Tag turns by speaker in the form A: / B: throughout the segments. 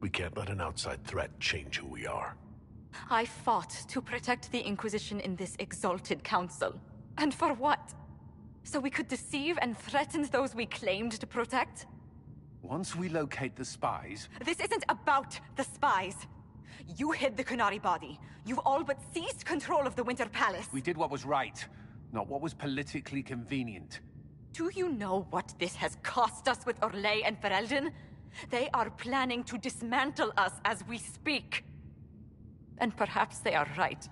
A: We can't let an outside threat change who we are.
B: I fought to protect the Inquisition in this exalted council. And for what? So we could deceive and threaten those we claimed to protect?
C: Once we locate the spies...
B: This isn't about the spies. You hid the Qunari body. You've all but seized control of the Winter Palace.
C: We did what was right, not what was politically convenient.
B: Do you know what this has cost us with Orlais and Ferelden? They are planning to dismantle us as we speak. And perhaps they are right.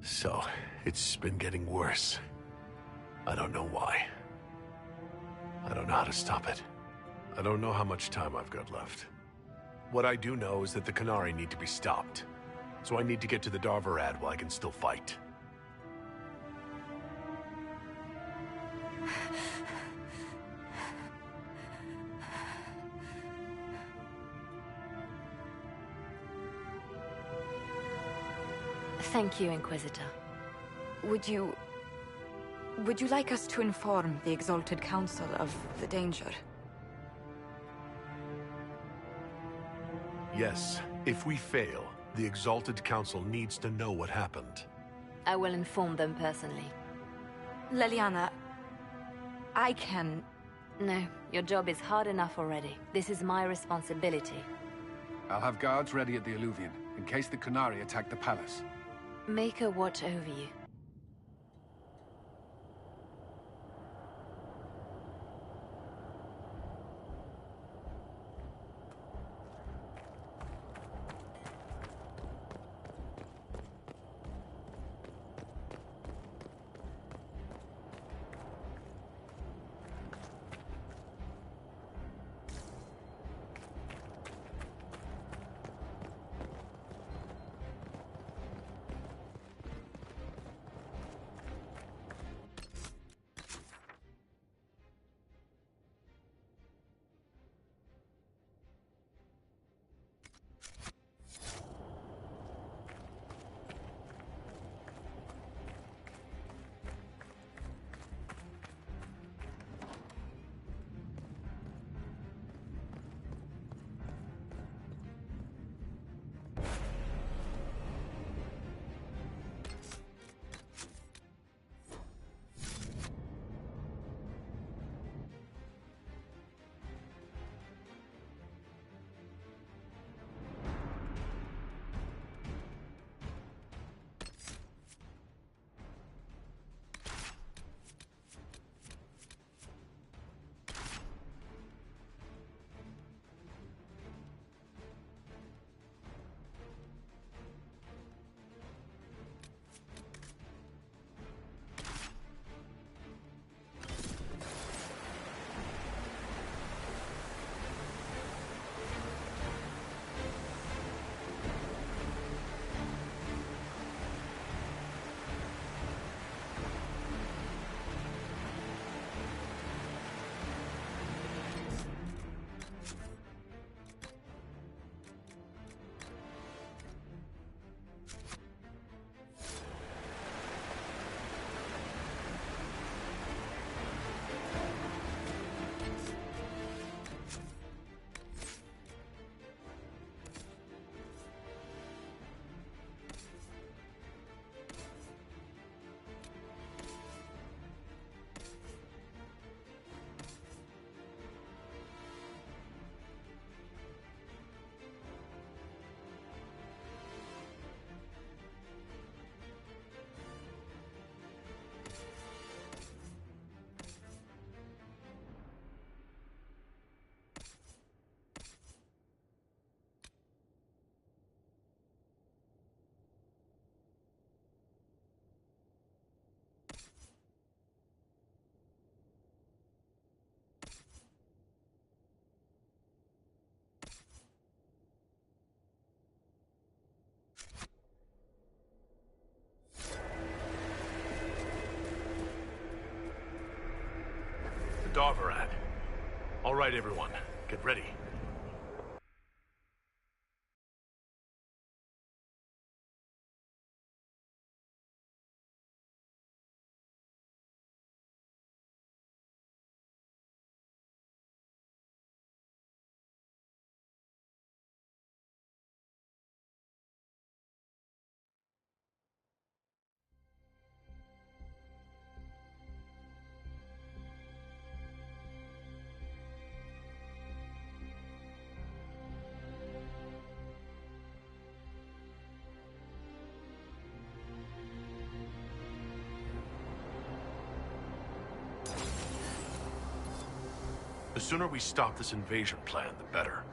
A: So, it's been getting worse. I don't know why. I don't know how to stop it. I don't know how much time I've got left. What I do know is that the Qunari need to be stopped. So I need to get to the Darvarad while I can still fight.
B: Thank you, Inquisitor. Would you like us to inform the Exalted Council of the danger?
A: Yes. If we fail, the Exalted Council needs to know what happened.
D: I will inform them personally.
B: Leliana, I can...
D: No, your job is hard enough already. This is my responsibility.
C: I'll have guards ready at the Alluvion, in case the Qunari attack the palace.
D: Make a watch over you.
A: Darvarad. All right, everyone. Get ready. The sooner we stop this invasion plan, the better.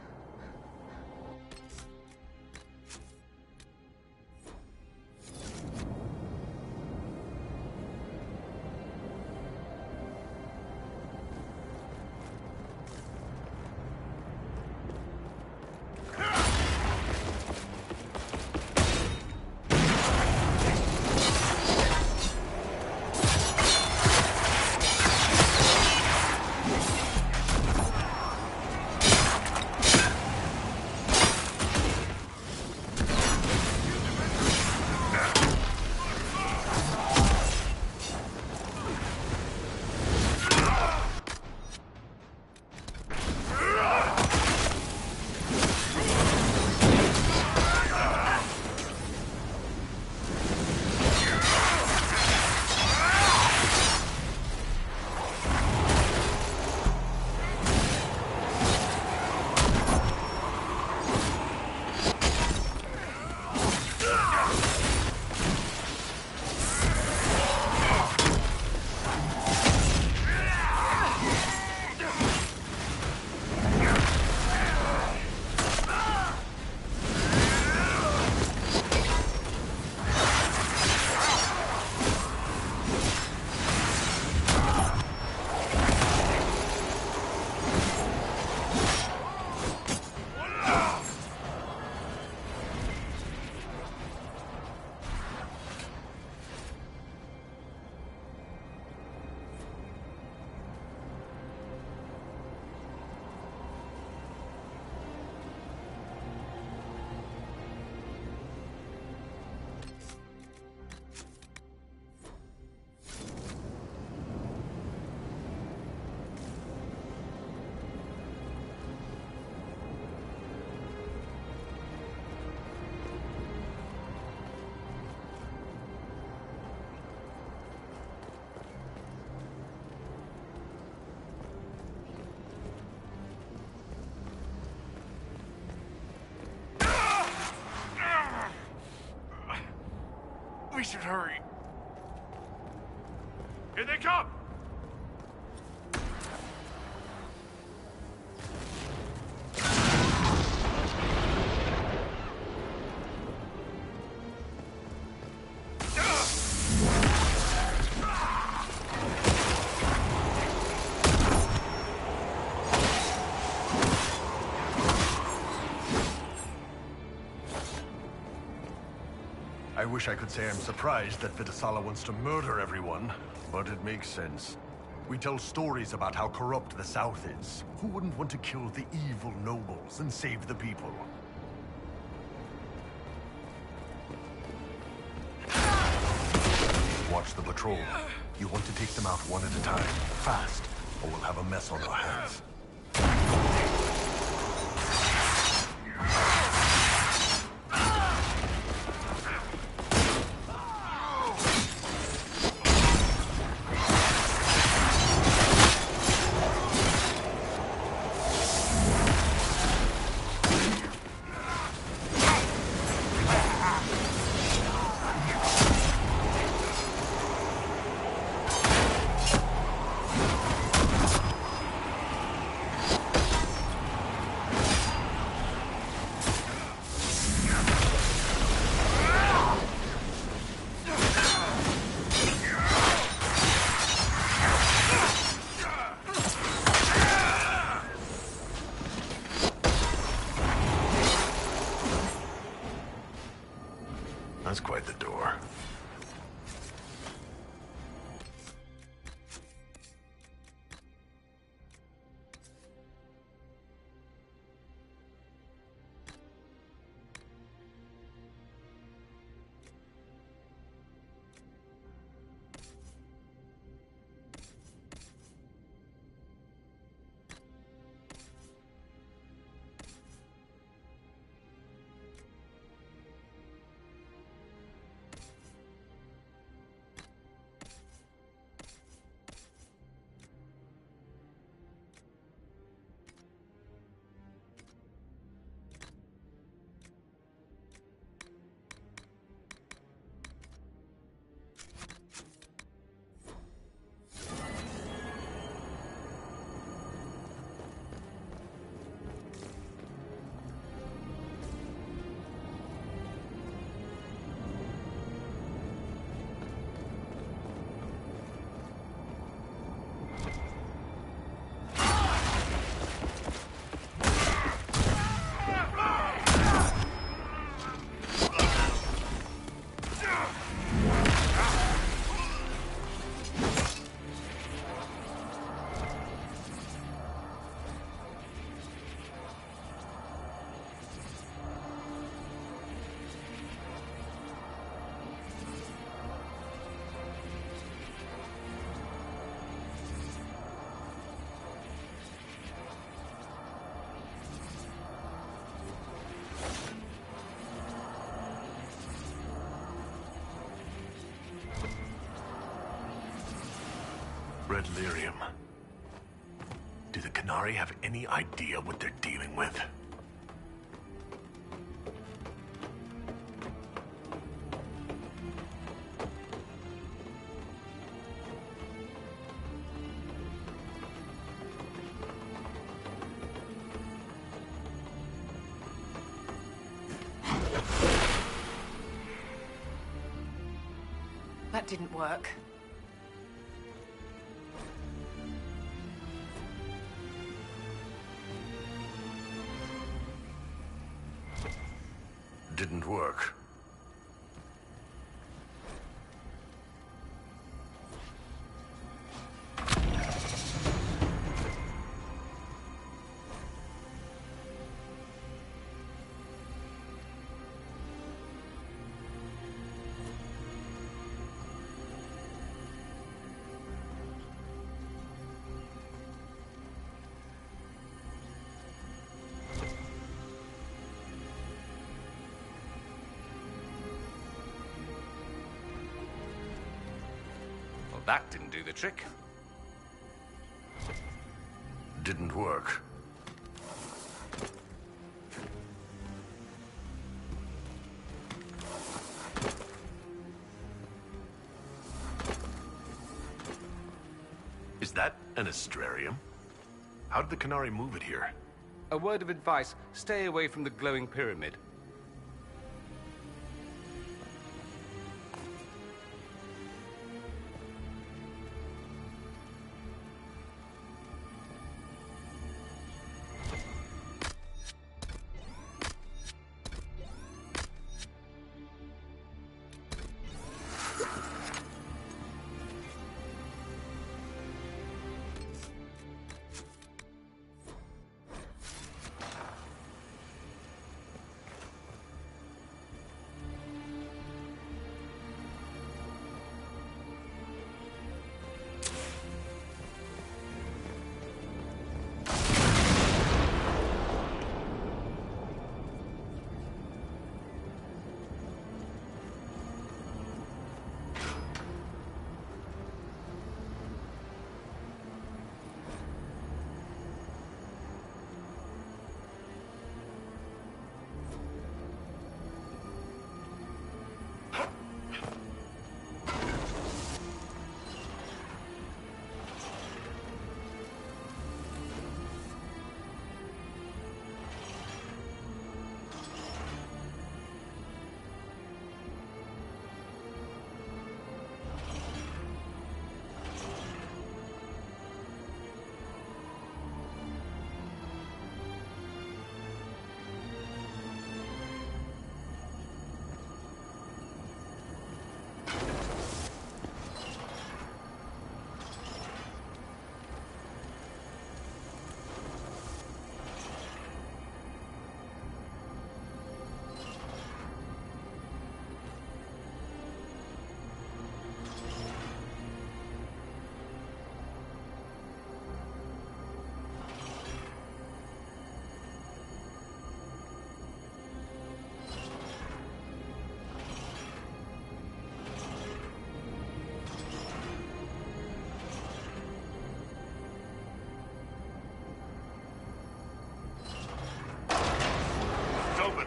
A: We should hurry. Here they come!
E: I wish I could say I'm surprised that Vitasala wants to murder everyone, but it makes sense. We tell stories about how corrupt the South is. Who wouldn't want to kill the evil nobles and save the people? Watch the patrol. You want to take them out one at a time, fast, or we'll have a mess on our hands.
A: That's quite the door. lyrium. Do the Qunari have any idea what they're dealing with?
B: That didn't work.
E: Didn't work.
F: That didn't do the trick.
E: Didn't work.
A: Is that an astrarium? How did the Qunari move it here?
F: A word of advice, stay away from the glowing pyramid.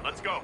A: Let's go.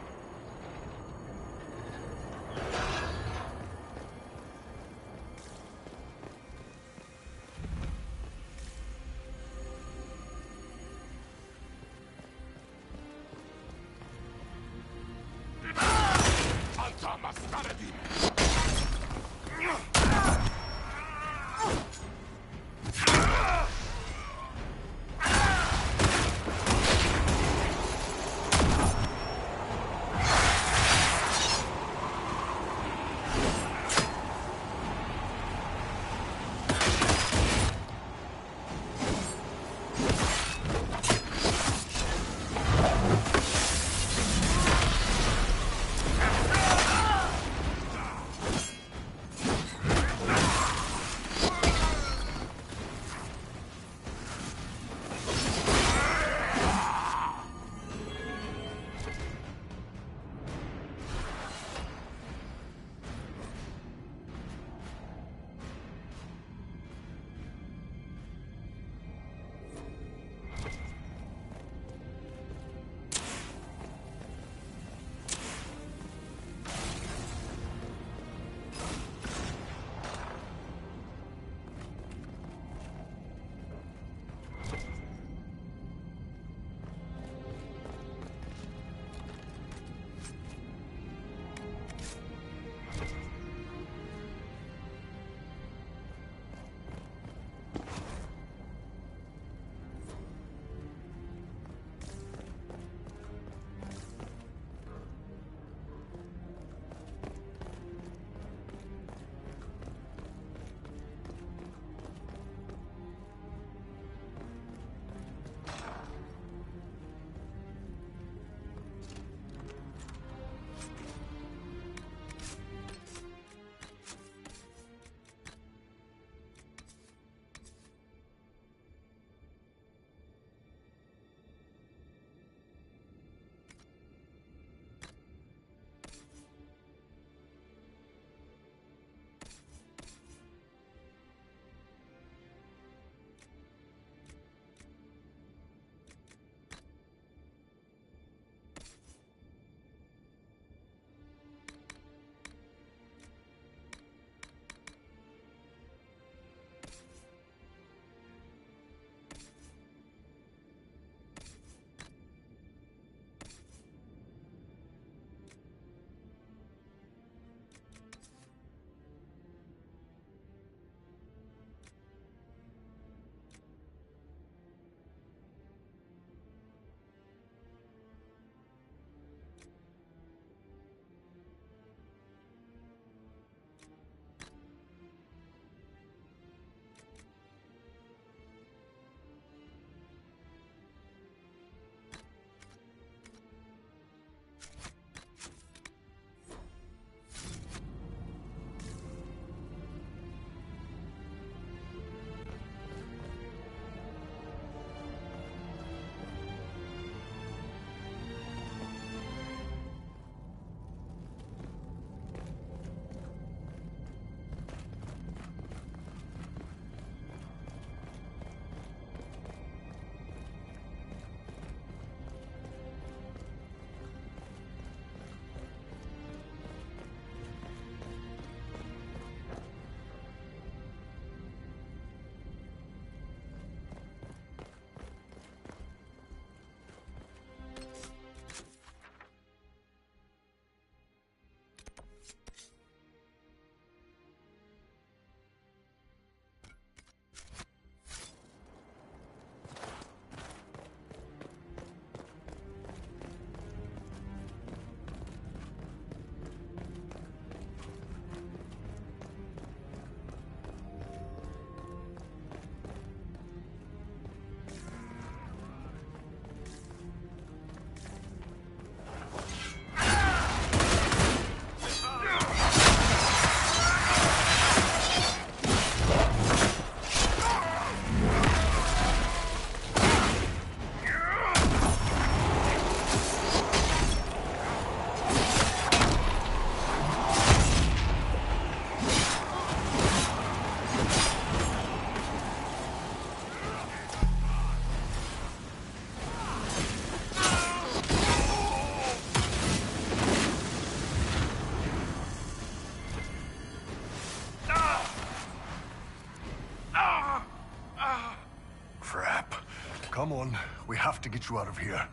E: to get you out of here.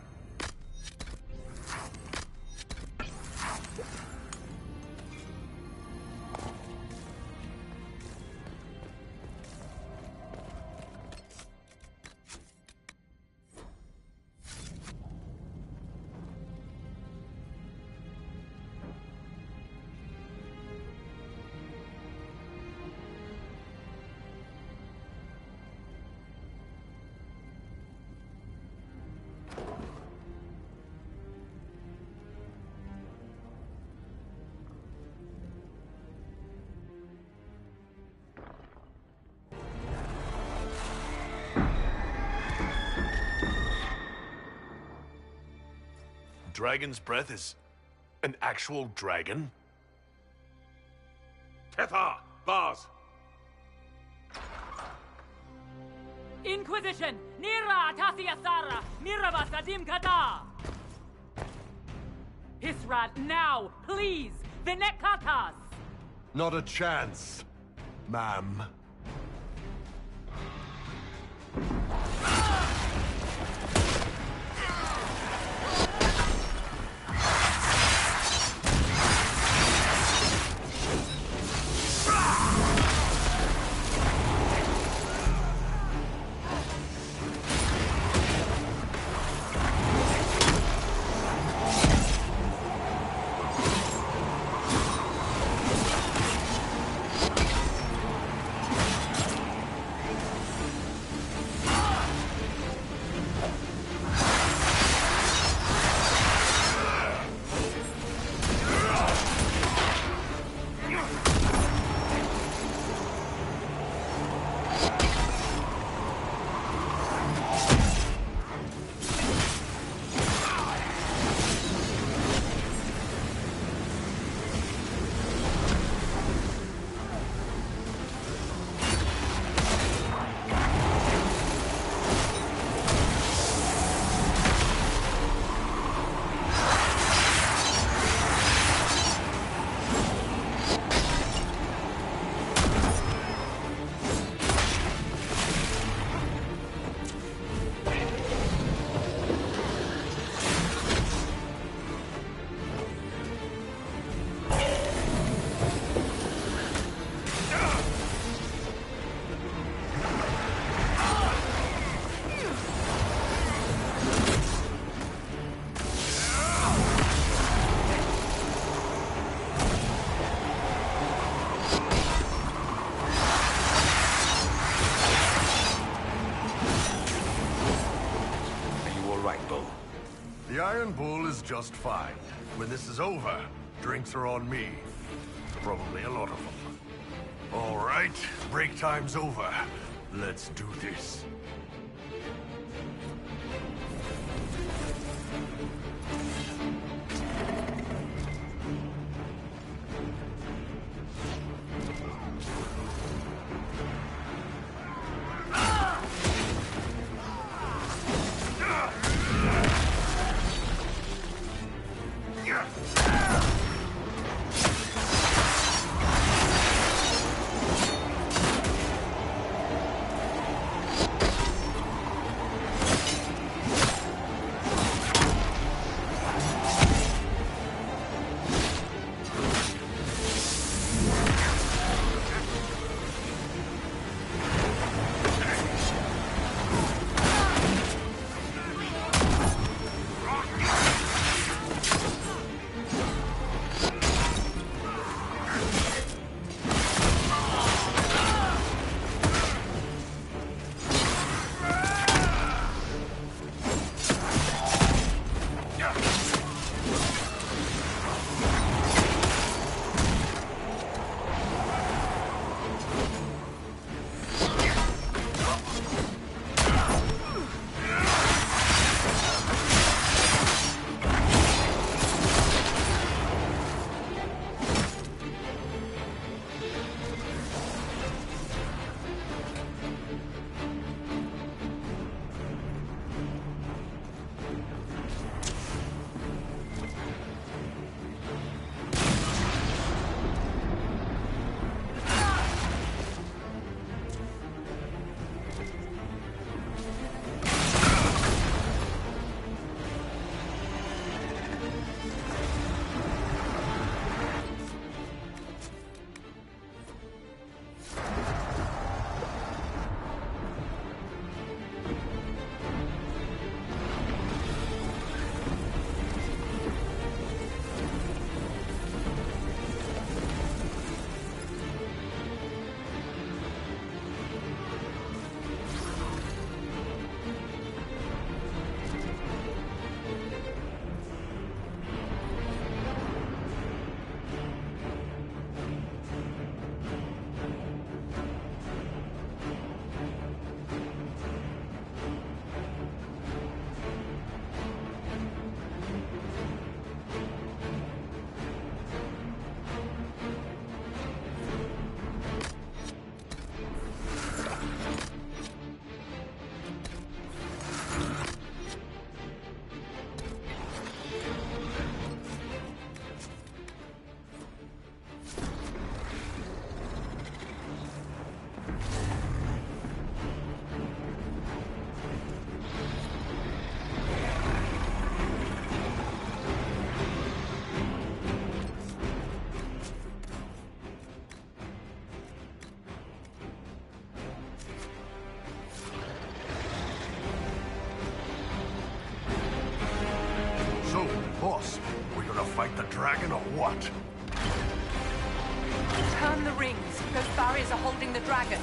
A: Dragon's breath is an actual dragon?
G: Tethar! Bars!
H: Inquisition! Nira Atasiasara! Miraba Sadim Kata! Hisrat, now! Please! Vinekatas!
E: Not a chance, ma'am. The Iron Bull is just fine. When this is over, drinks are on me. Probably a lot of them. All right, break time's over. Let's do this. Boss, we gonna fight the dragon or what?
G: Turn the rings. Those barriers are holding the dragon.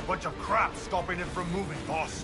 E: Bunch of crap stopping it from moving, boss.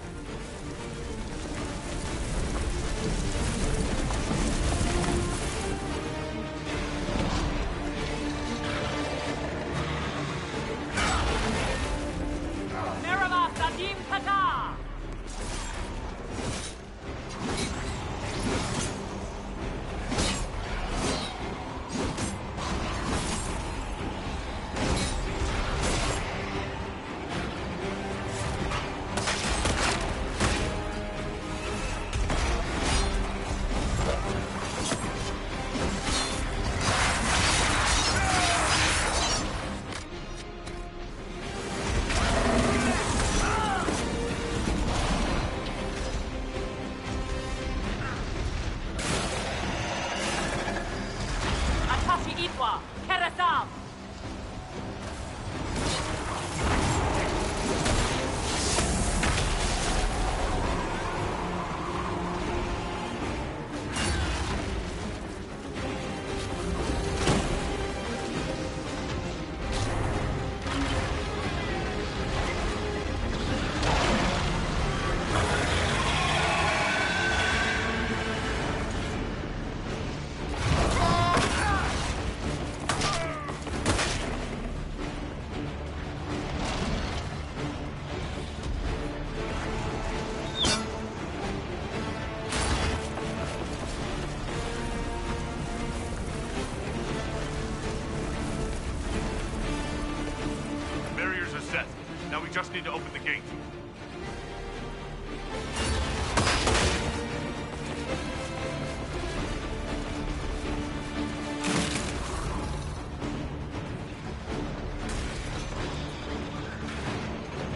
A: We just need to open the gate.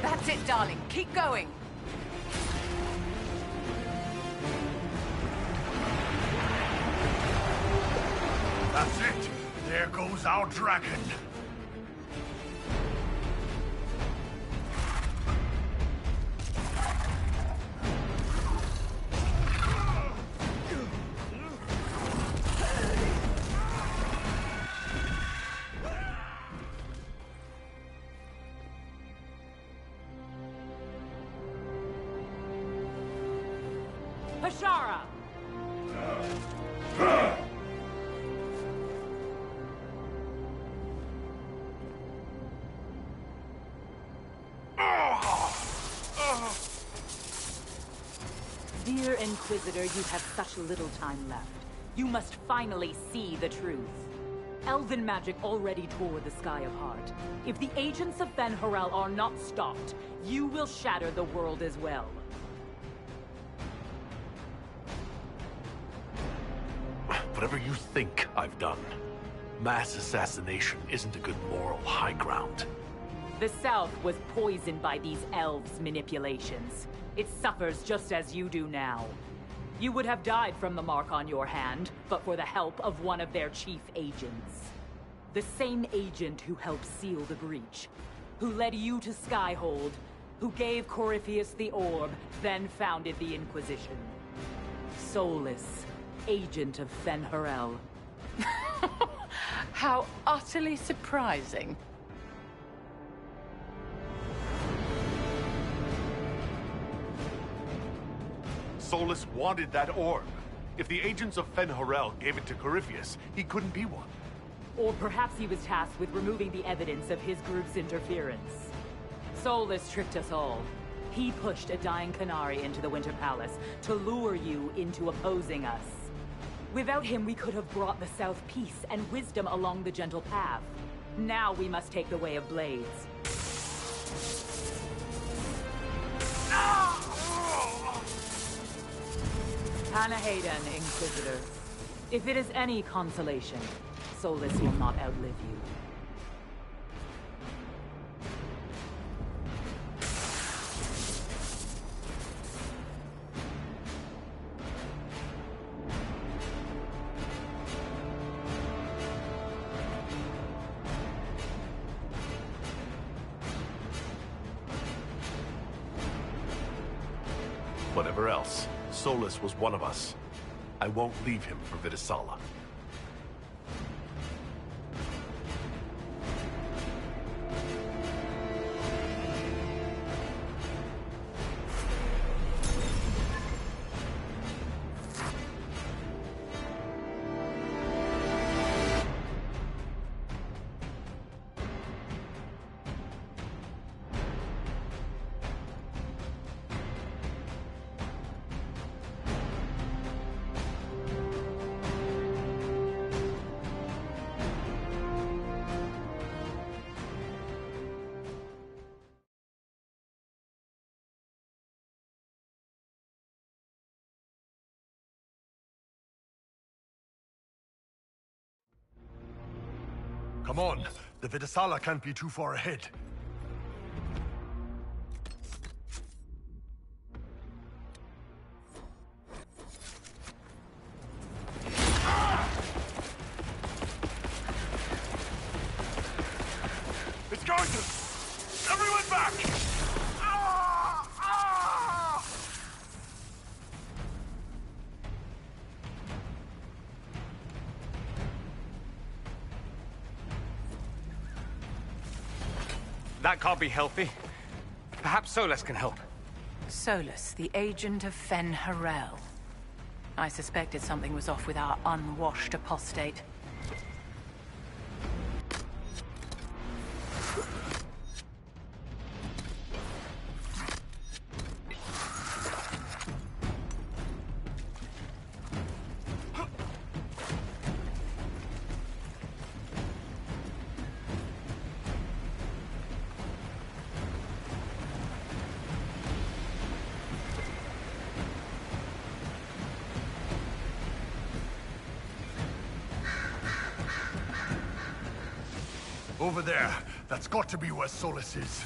G: That's it, darling. Keep going.
E: That's it. There goes our dragon.
H: Pashara! Dear Inquisitor, you have such little time left. You must finally see the truth. Elven magic already tore the sky apart. If the agents of Ben Harel are not stopped, you will shatter the world as well.
A: whatever you think I've done, mass assassination isn't a good moral high ground.
H: The South was poisoned by these elves' manipulations. It suffers just as you do now. You would have died from the mark on your hand, but for the help of one of their chief agents. The same agent who helped seal the breach, who led you to Skyhold, who gave Corypheus the orb, then founded the Inquisition. Solus, agent of Fen'Harel.
G: How utterly surprising.
A: Solus wanted that orb. If the agents of Fen'Harel gave it to Corypheus, he couldn't be one.
H: Or perhaps he was tasked with removing the evidence of his group's interference. Solus tricked us all. He pushed a dying Qunari into the Winter Palace to lure you into opposing us. Without him, we could have brought the South peace and wisdom along the gentle path. Now we must take the way of blades. Panahaden, Inquisitor. If it is any consolation, Solus will not outlive you.
A: Whatever else, Solus was one of us. I won't leave him for Vitasala.
E: Come on, the Vitasala can't be too far ahead.
A: It's going to! Everyone back!
F: That can't be healthy. Perhaps Solus can help.
G: Solus, the agent of Fen'Harel. I suspected something was off with our unwashed apostate.
E: Over there. That's got to be where Solus is.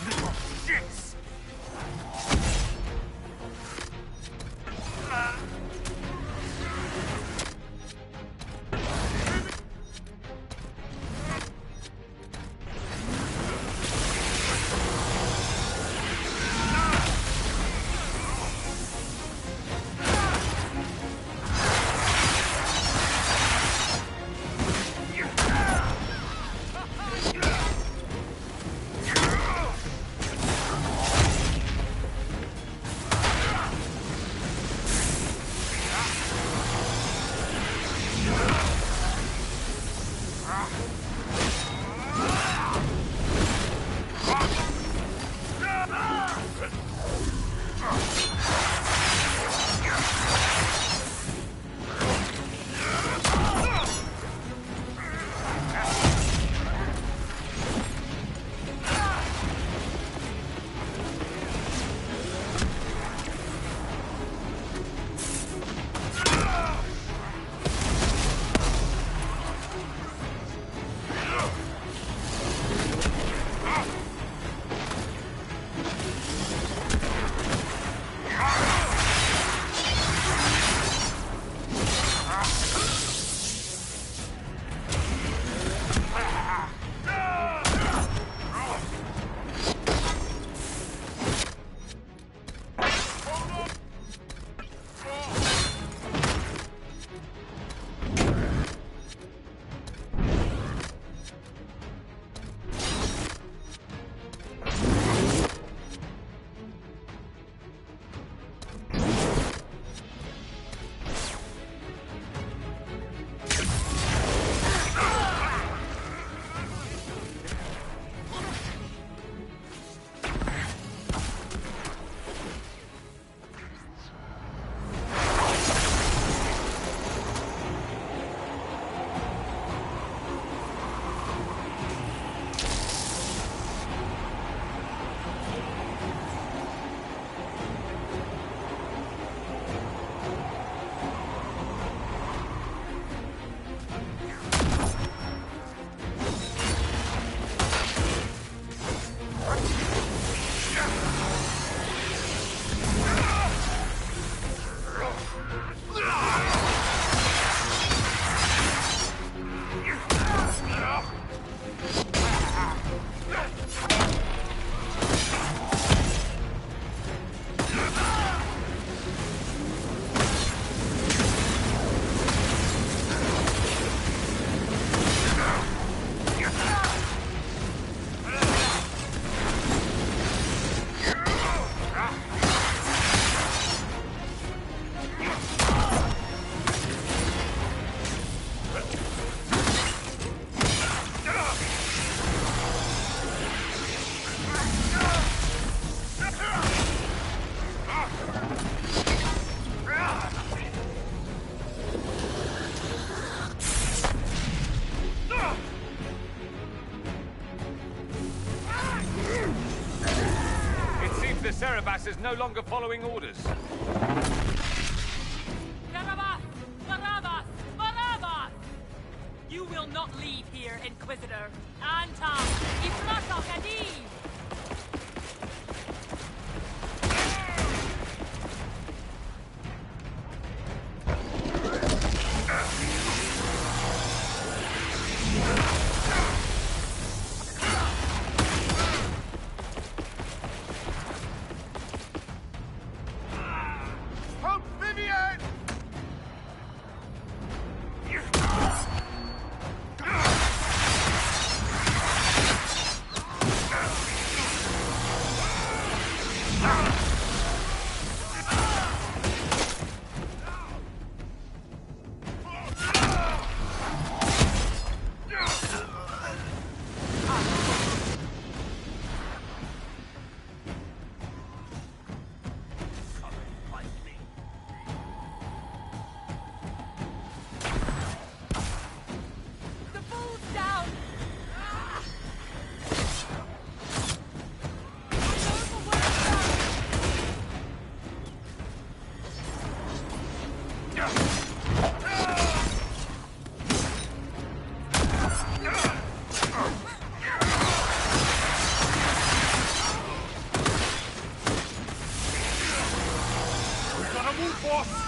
F: little shits! Cerebas is no longer following orders.
H: Barabbas! Barabbas! Barabbas! You will not leave here, Inquisitor. Anta! Ifrata Kadim!
F: boss!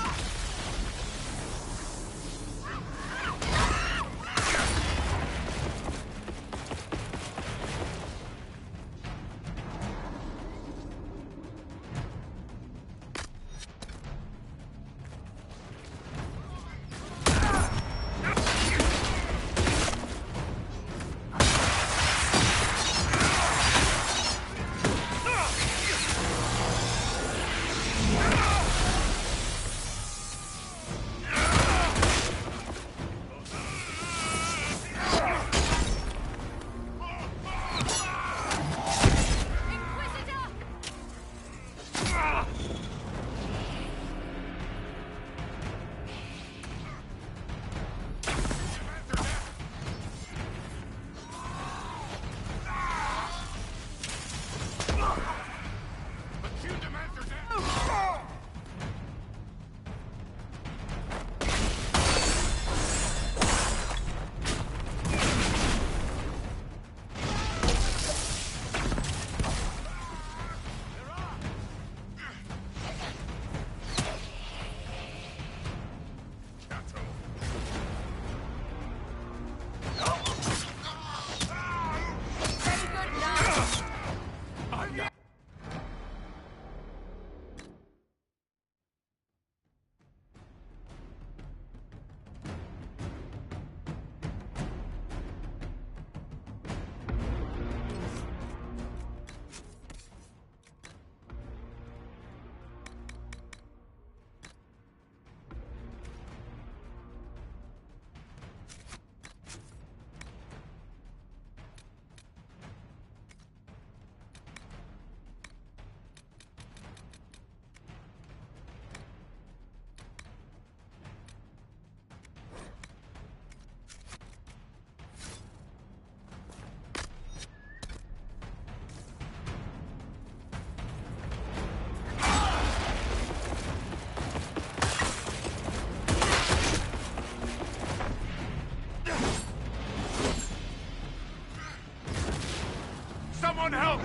F: Someone help!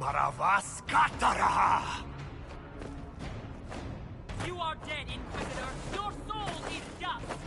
E: Maravas Katara!
H: You are dead, Inquisitor! Your soul is dust!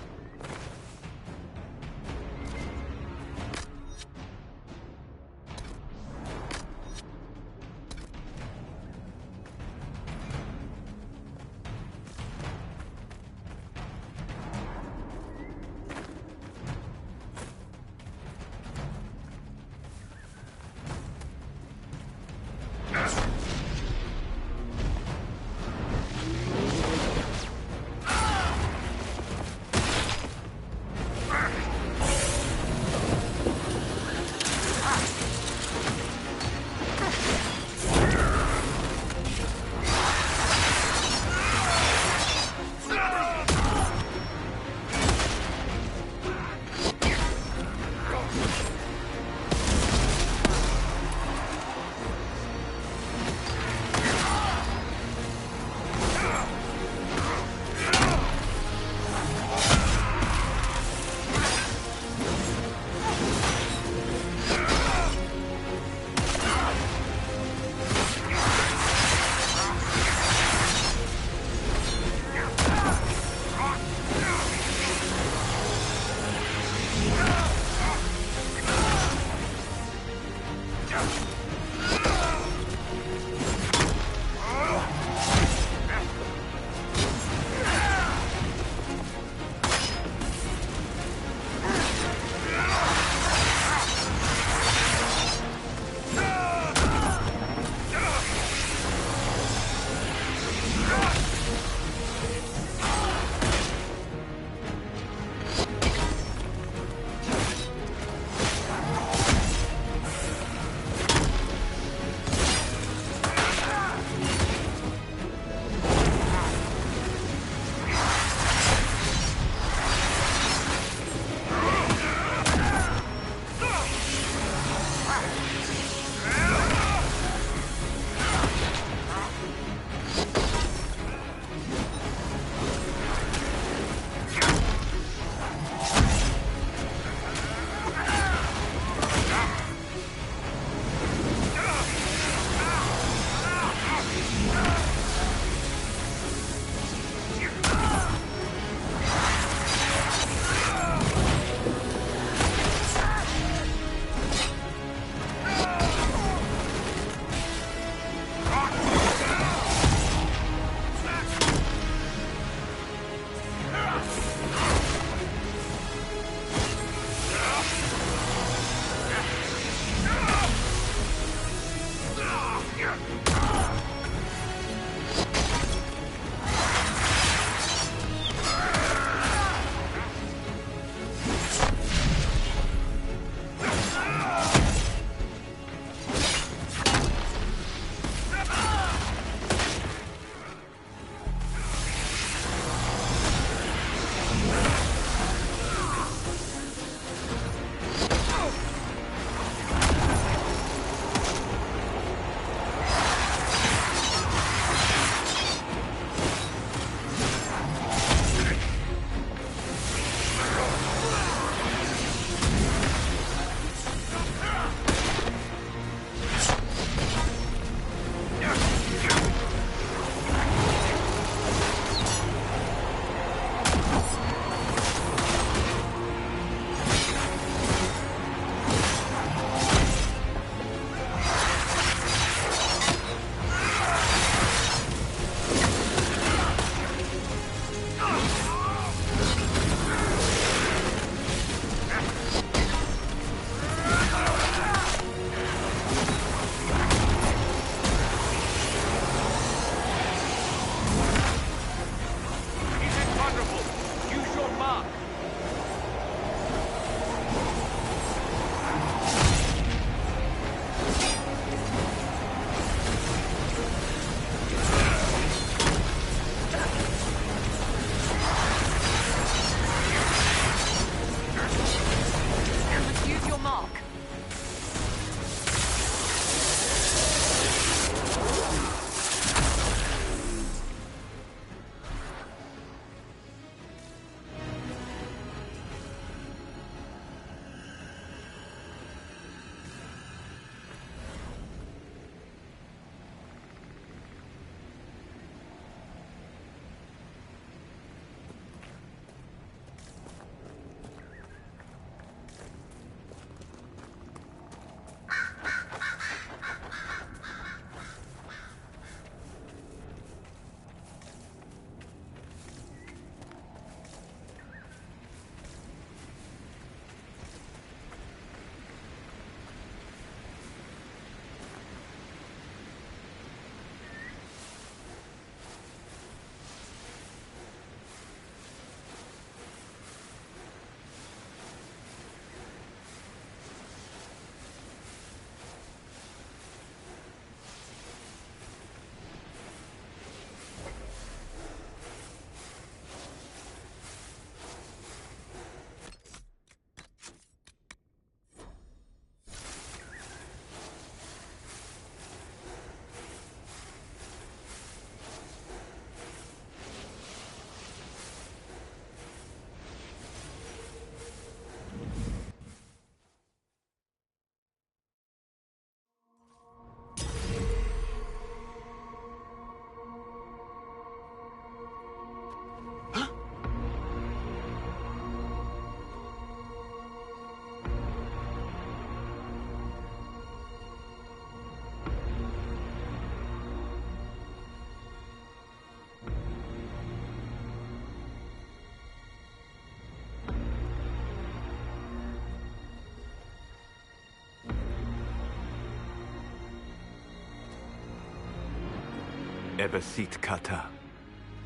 I: Ebesit kata,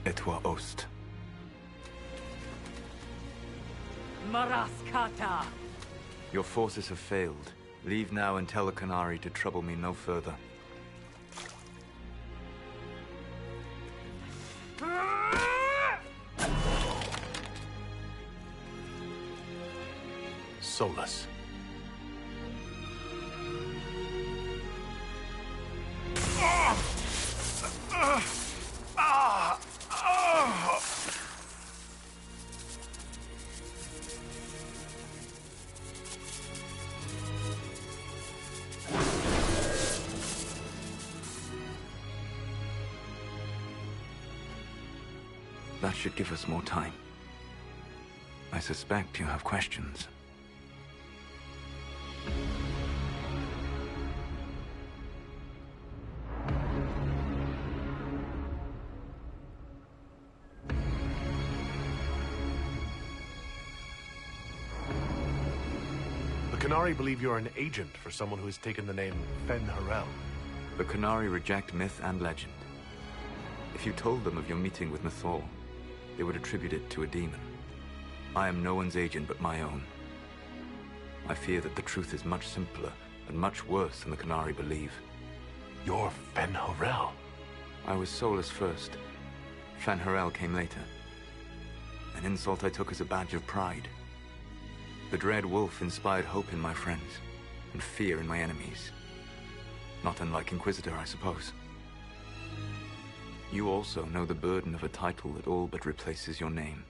I: etwa ost.
H: Maraskata!
I: Your forces have failed. Leave now and tell the Qunari to trouble me no further.
A: Solus.
I: That should give us more time. I suspect you have questions.
A: The Qunari believe you're an agent for someone who has taken the name Fen Harel.
I: The Qunari reject myth and legend. If you told them of your meeting with Mythal, they would attribute it to a demon. I am no one's agent but my own. I fear that the truth is much simpler and much worse than the Qunari believe.
A: You're Fen Harel.
I: I was Solus first. Fen Harel came later. An insult I took as a badge of pride. The Dread Wolf inspired hope in my friends, and fear in my enemies. Not unlike Inquisitor, I suppose. You also know the burden of a title that all but replaces your name.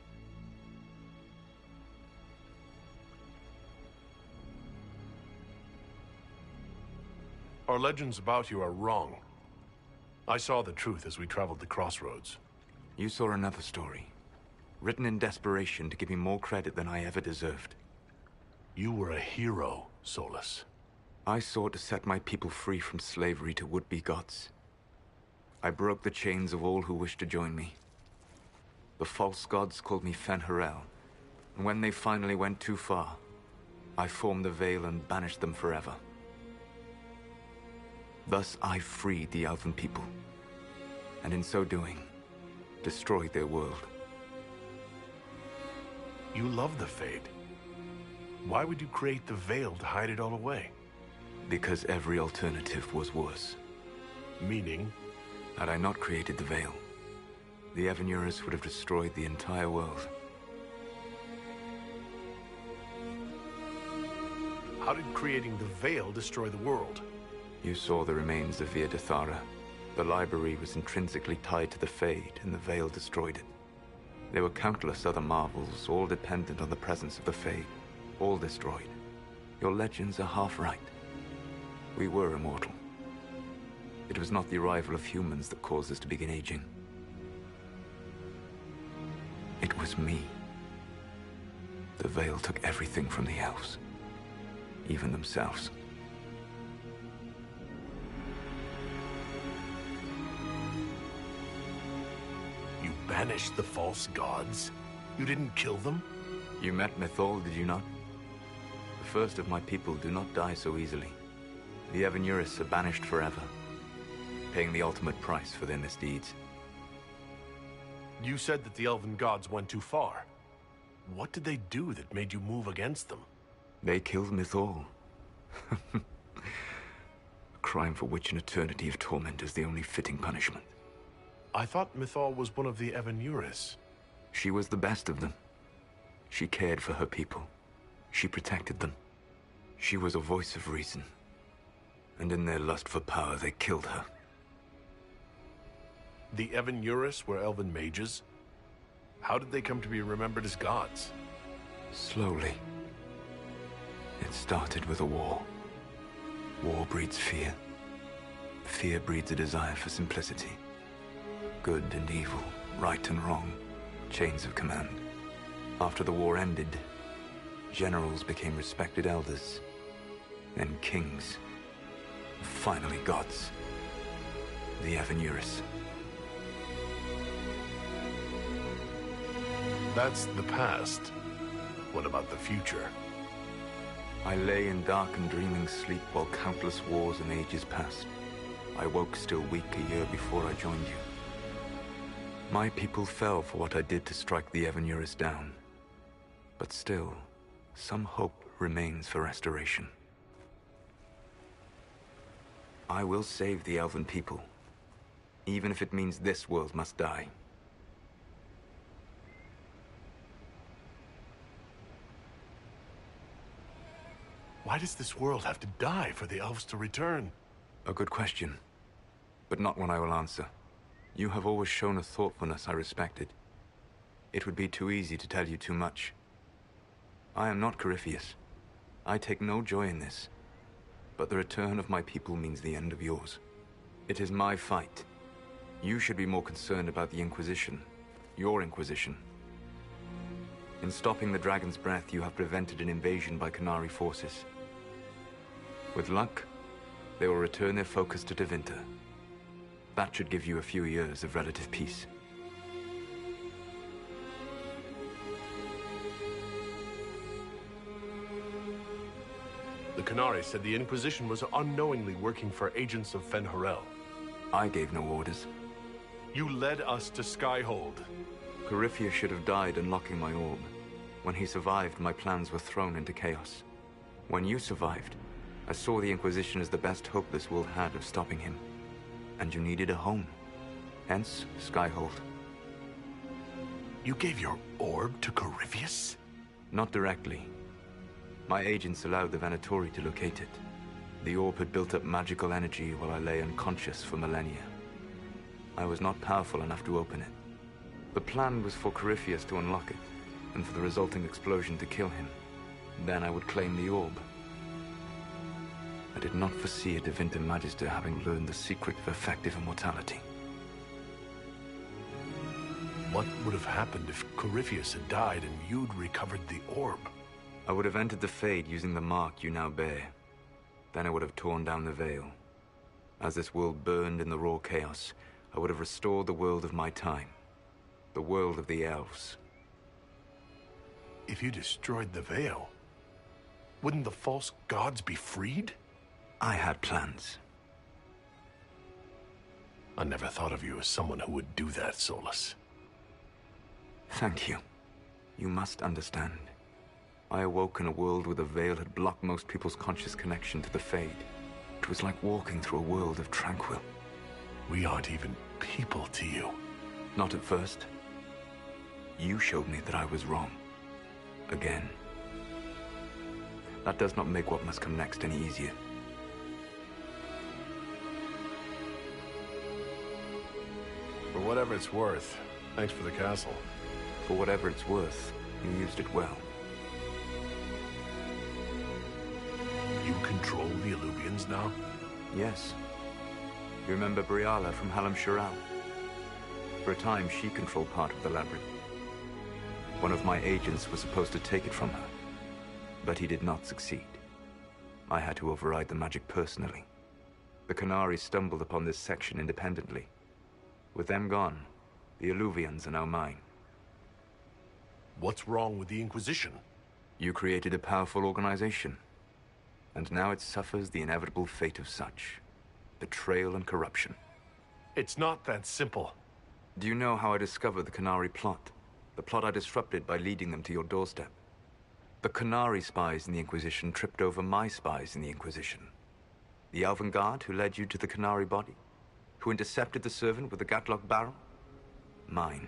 A: Our legends about you are wrong. I saw the truth as we traveled the crossroads.
I: You saw another story, written in desperation to give me more credit than I ever deserved.
A: You were a hero, Solus.
I: I sought to set my people free from slavery to would-be gods. I broke the chains of all who wished to join me. The false gods called me Fen Harel, and when they finally went too far, I formed the Veil and banished them forever. Thus I freed the Elven people, and in so doing, destroyed their world.
A: You love the Fade. Why would you create the Veil to hide it all away?
I: Because every alternative was worse.
A: Meaning?
I: Had I not created the Veil, the Evanurus would have destroyed the entire world.
A: How did creating the Veil destroy the world?
I: You saw the remains of Via Dathara. The library was intrinsically tied to the Fade, and the Veil destroyed it. There were countless other marvels, all dependent on the presence of the Fade, all destroyed. Your legends are half right. We were immortal. It was not the arrival of humans that caused us to begin aging. It was me. The Veil took everything from the elves, even themselves.
A: You banished the false gods? You didn't kill them?
I: You met Mythal, did you not? The first of my people do not die so easily. The Evanurus are banished forever, paying the ultimate price for their misdeeds.
A: You said that the elven gods went too far. What did they do that made you move against them?
I: They killed Mythal. A crime for which an eternity of torment is the only fitting punishment.
A: I thought Mythal was one of the Evanurus.
I: She was the best of them. She cared for her people. She protected them. She was a voice of reason. And in their lust for power, they killed her.
A: The Evanurus were elven mages? How did they come to be remembered as gods?
I: Slowly. It started with a war. War breeds fear. Fear breeds a desire for simplicity. Good and evil, right and wrong, chains of command. After the war ended, generals became respected elders, then kings, finally gods. The Evanurus.
A: That's the past. What about the future?
I: I lay in dark and dreaming sleep while countless wars and ages passed. I woke still weak a year before I joined you. My people fell for what I did to strike the Evanurus down. But still, some hope remains for restoration. I will save the Elven people, even if it means this world must die.
A: Why does this world have to die for the elves to return?
I: A good question, but not one I will answer. You have always shown a thoughtfulness I respected. It would be too easy to tell you too much. I am not Corypheus. I take no joy in this. But the return of my people means the end of yours. It is my fight. You should be more concerned about the Inquisition. Your Inquisition. In stopping the Dragon's Breath, you have prevented an invasion by Qunari forces. With luck, they will return their focus to Tevinter. That should give you a few years of relative peace.
A: The Qunari said the Inquisition was unknowingly working for agents of Fen-Harel.
I: I gave no orders.
A: You led us to Skyhold.
I: Corypheus should have died unlocking my orb. When he survived, my plans were thrown into chaos. When you survived, I saw the Inquisition as the best hope this world had of stopping him. And you needed a home. Hence, Skyhold.
A: You gave your orb to Corypheus?
I: Not directly. My agents allowed the Venatori to locate it. The orb had built up magical energy while I lay unconscious for millennia. I was not powerful enough to open it. The plan was for Corypheus to unlock it, and for the resulting explosion to kill him. Then I would claim the orb. I did not foresee a Tevinter Magister having learned the secret of effective immortality.
A: What would have happened if Corypheus had died and you'd recovered the orb?
I: I would have entered the Fade using the mark you now bear. Then I would have torn down the veil. As this world burned in the raw chaos, I would have restored the world of my time. The world of the elves.
A: If you destroyed the veil, wouldn't the false gods be freed?
I: I had plans.
A: I never thought of you as someone who would do that, Solus.
I: Thank you. You must understand. I awoke in a world where the veil had blocked most people's conscious connection to the Fade. It was like walking through a world of tranquil.
A: We aren't even people to you.
I: Not at first. You showed me that I was wrong. Again. That does not make what must come next any easier.
A: For whatever it's worth, thanks for the castle.
I: For whatever it's worth, you used it well.
A: You control the Illuvians now?
I: Yes. You remember Briala from Halam Shiral? For a time, she controlled part of the labyrinth. One of my agents was supposed to take it from her, but he did not succeed. I had to override the magic personally. The Qunari stumbled upon this section independently. With them gone, the Illuvians are now mine.
A: What's wrong with the Inquisition?
I: You created a powerful organization, and now it suffers the inevitable fate of such. Betrayal and corruption.
A: It's not that simple.
I: Do you know how I discovered the Qunari plot? The plot I disrupted by leading them to your doorstep. The Qunari spies in the Inquisition tripped over my spies in the Inquisition. The Elven Guard who led you to the Qunari body? Who intercepted the servant with the Gatlock barrel? Mine.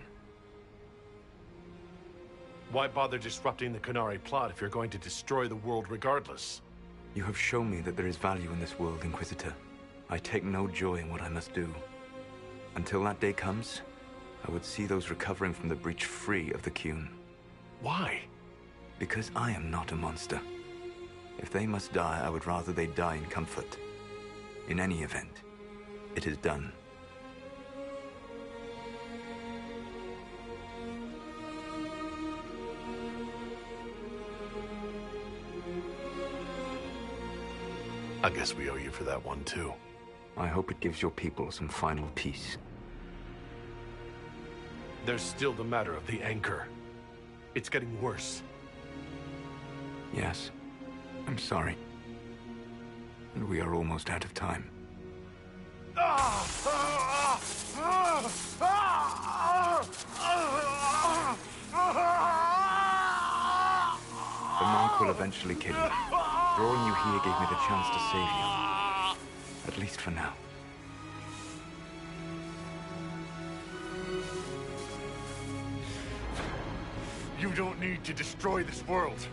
A: Why bother disrupting the Qunari plot if you're going to destroy the world regardless?
I: You have shown me that there is value in this world, Inquisitor. I take no joy in what I must do. Until that day comes, I would see those recovering from the breach free of the Qun.
A: Why?
I: Because I am not a monster. If they must die, I would rather they die in comfort. In any event, it is done.
A: I guess we owe you for that one, too.
I: I hope it gives your people some final peace.
A: There's still the matter of the anchor. It's getting worse.
I: Yes, I'm sorry. And we are almost out of time. The mark will eventually kill you. Drawing you here gave me the chance to save you. At least for now.
A: You don't need to destroy this world.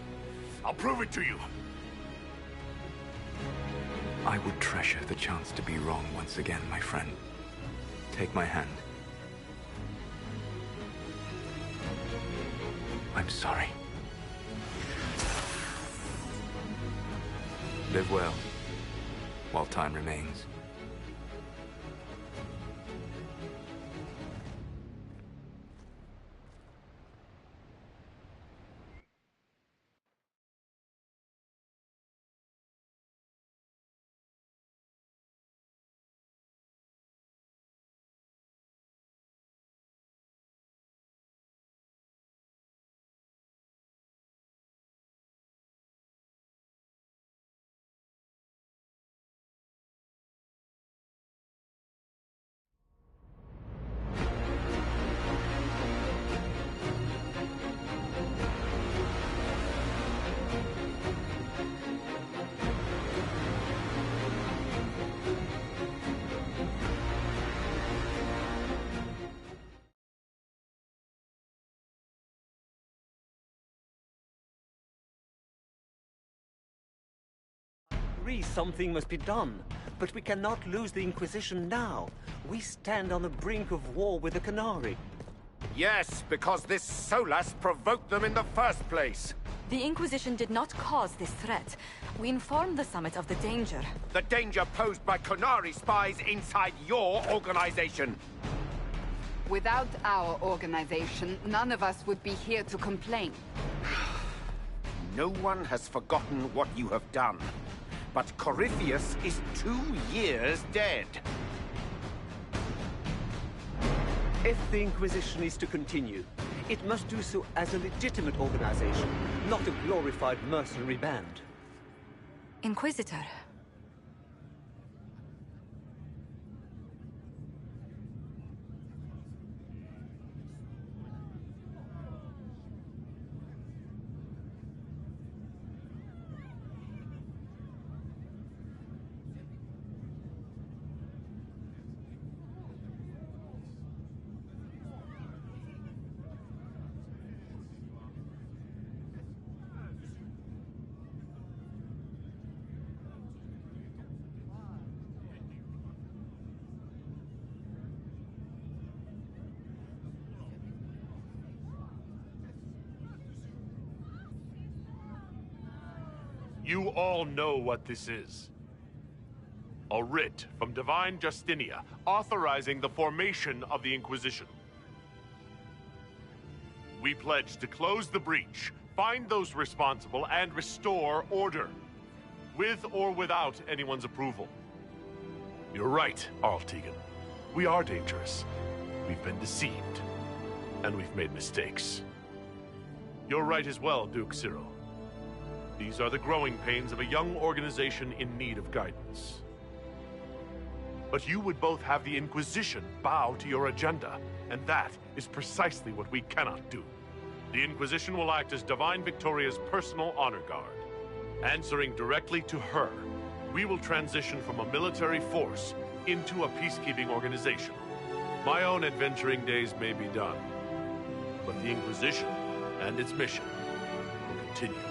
A: I'll prove it to you.
I: I would treasure the chance to be wrong once again, my friend. Take my hand. I'm sorry. Live well, while time remains.
J: Something must be done, but we cannot lose the Inquisition now. We stand on the brink of war with the Qunari.
F: Yes, because this Solas provoked them in the first place.
B: The Inquisition did not cause this threat. We informed the Summit of the danger.
F: The danger posed by Qunari spies inside your organization.
K: Without our organization, none of us would be here to complain.
F: No one has forgotten what you have done. But Corypheus is 2 years dead.
J: If the Inquisition is to continue, it must do so as a legitimate organization, not a glorified mercenary band.
B: Inquisitor.
A: You all know what this is. A writ from Divine Justinia authorizing the formation of the Inquisition. We pledge to close the breach, find those responsible, and restore order. With or without anyone's approval. You're right, Arl Tegan. We are dangerous. We've been deceived. And we've made mistakes. You're right as well, Duke Cyril. These are the growing pains of a young organization in need of guidance. But you would both have the Inquisition bow to your agenda, and that is precisely what we cannot do. The Inquisition will act as Divine Victoria's personal honor guard. Answering directly to her, we will transition from a military force into a peacekeeping organization. My own adventuring days may be done, but the Inquisition and its mission will continue.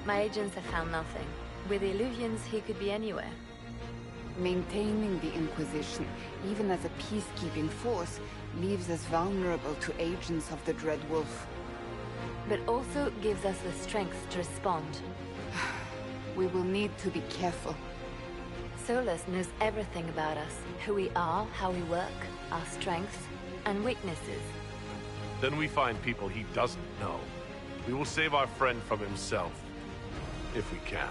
D: My agents have found nothing. With the Illuvians, he could be anywhere.
K: Maintaining the Inquisition, even as a peacekeeping force, leaves us vulnerable to agents of the Dread Wolf.
D: But also gives us the strength to respond.
K: We will need to be careful.
D: Solus knows everything about us. Who we are, how we work, our strengths and weaknesses.
A: Then we find people he doesn't know. We will save our friend from himself. If we can.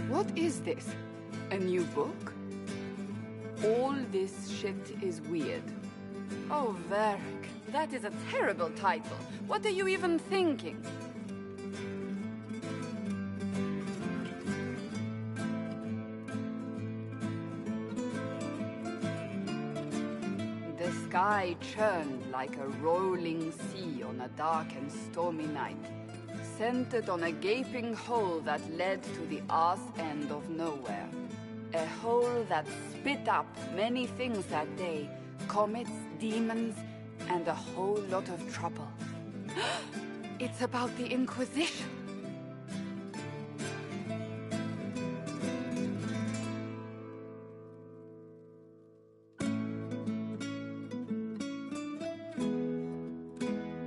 K: What is this? A new book? All this shit is weird. Oh, Varric, that is a terrible title. What are you even thinking? The sky churned like a rolling sea on a dark and stormy night, centered on a gaping hole that led to the arse end of nowhere. A hole that spit up many things that day, comets, demons, and a whole lot of trouble. It's about the Inquisition.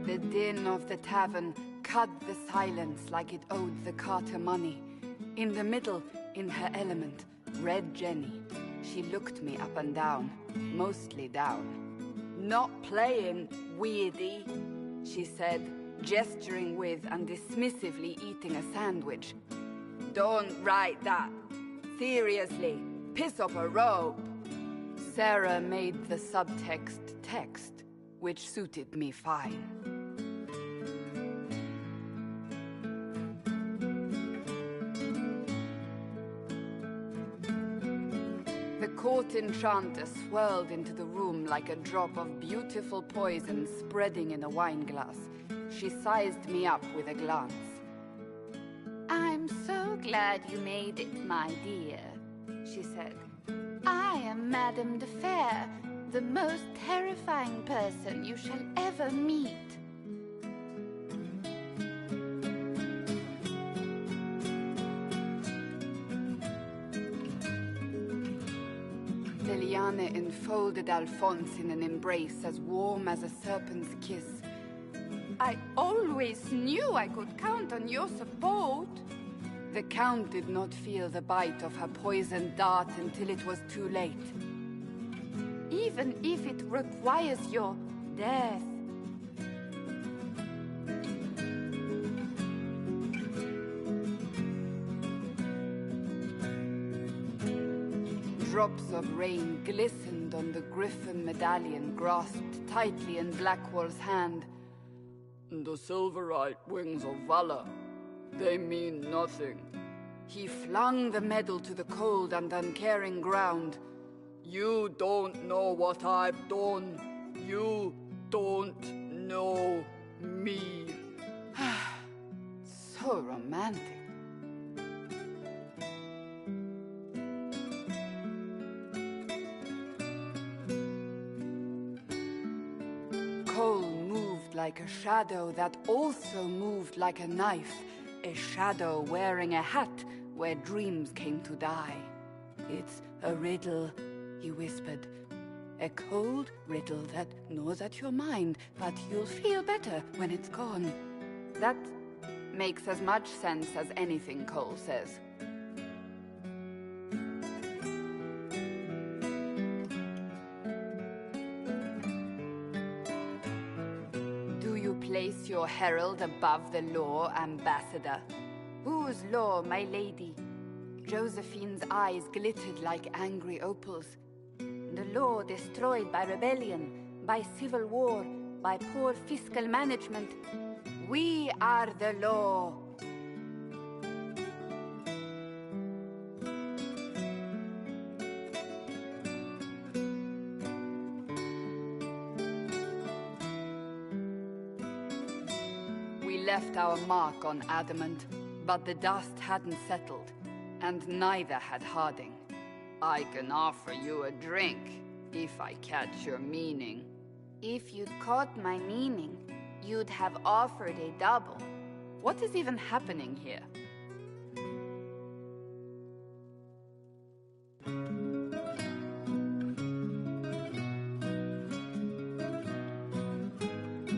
K: The din of the tavern cut the silence like it owed the carter money. In the middle, in her element, Red Jenny. She looked me up and down, mostly down. "Not playing, weirdy," she said, gesturing with and dismissively eating a sandwich. "Don't write that. Seriously, piss up a robe." Sarah made the subtext text, which suited me fine. The court enchanter swirled into the room like a drop of beautiful poison spreading in a wineglass. She sized me up with a glance. "I'm so glad you made it, my dear," she said. "I am Madame de Fair, the most terrifying person you shall ever meet. Liliana enfolded Alphonse in an embrace as warm as a serpent's kiss. I always knew I could count on your support. The Count did not feel the bite of her poisoned dart until it was too late. Even if it requires your death. Drops of rain glistened on the griffin medallion grasped tightly in Blackwall's hand. The silverite wings of valor, they mean nothing. He flung the medal to the cold and uncaring ground. You don't know what I've done. You don't know me. So romantic. Cole moved like a shadow that also moved like a knife. A shadow wearing a hat where dreams came to die. It's a riddle, he whispered. A cold riddle that gnaws at your mind, but you'll feel better when it's gone. That makes as much sense as anything Cole says. Do you place your herald above the law, Ambassador? Whose law, my lady? Josephine's eyes glittered like angry opals. The law destroyed by rebellion, by civil war, by poor fiscal management. We are the law. We left our mark on adamant, but the dust hadn't settled, and neither had Harding. I can offer you a drink, if I catch your meaning. If you'd caught my meaning, you'd have offered a double. What is even happening here?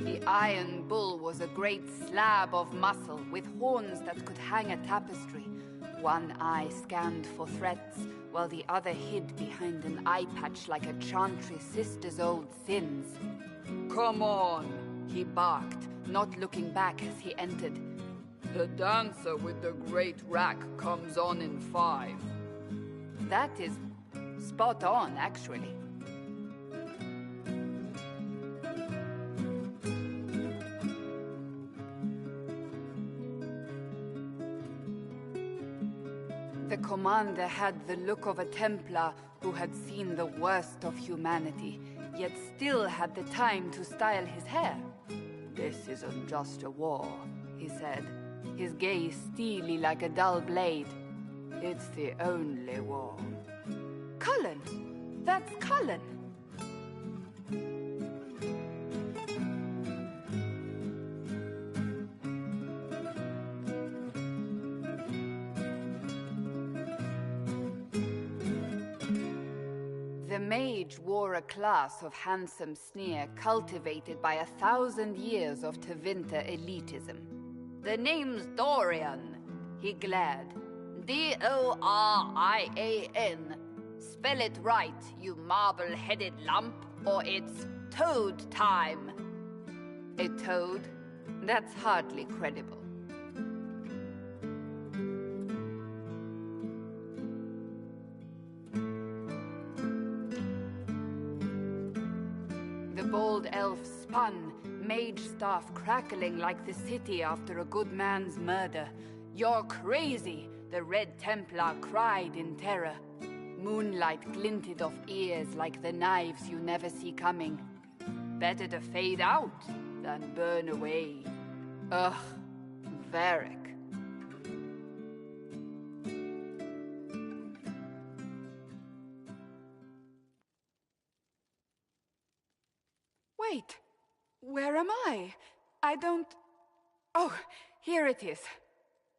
K: The Iron Bull was a great slab of muscle with horns that could hang a tapestry. One eye scanned for threats, while the other hid behind an eye patch like a chantry sister's old sins. Come on, he barked, not looking back as he entered. The dancer with the great rack comes on in 5. That is spot on, actually. The commander had the look of a Templar who had seen the worst of humanity, yet still had the time to style his hair. This isn't just a war, he said, his gaze steely like a dull blade. It's the only war. Cullen! That's Cullen! The mage wore a class of handsome sneer cultivated by 1,000 years of Tevinter elitism. The name's Dorian, he glared. D-O-R-I-A-N. Spell it right, you marble-headed lump, or it's toad time. A toad? That's hardly credible. The bold elf spun, mage staff crackling like the city after a good man's murder. You're crazy, the Red Templar cried in terror. Moonlight glinted off ears like the knives you never see coming. Better to fade out than burn away. Ugh, Varric. Where am I? I don't... Oh, here it is.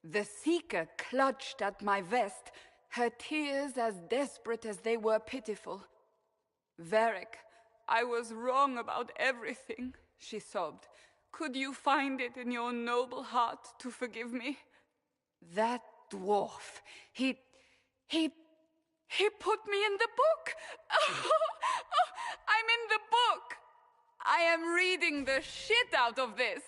K: The Seeker clutched at my vest, her tears as desperate as they were pitiful. Varric, I was wrong about everything, she sobbed. Could you find it in your noble heart to forgive me? That dwarf, he put me in the book! I'm in the book! I am reading the shit out of this!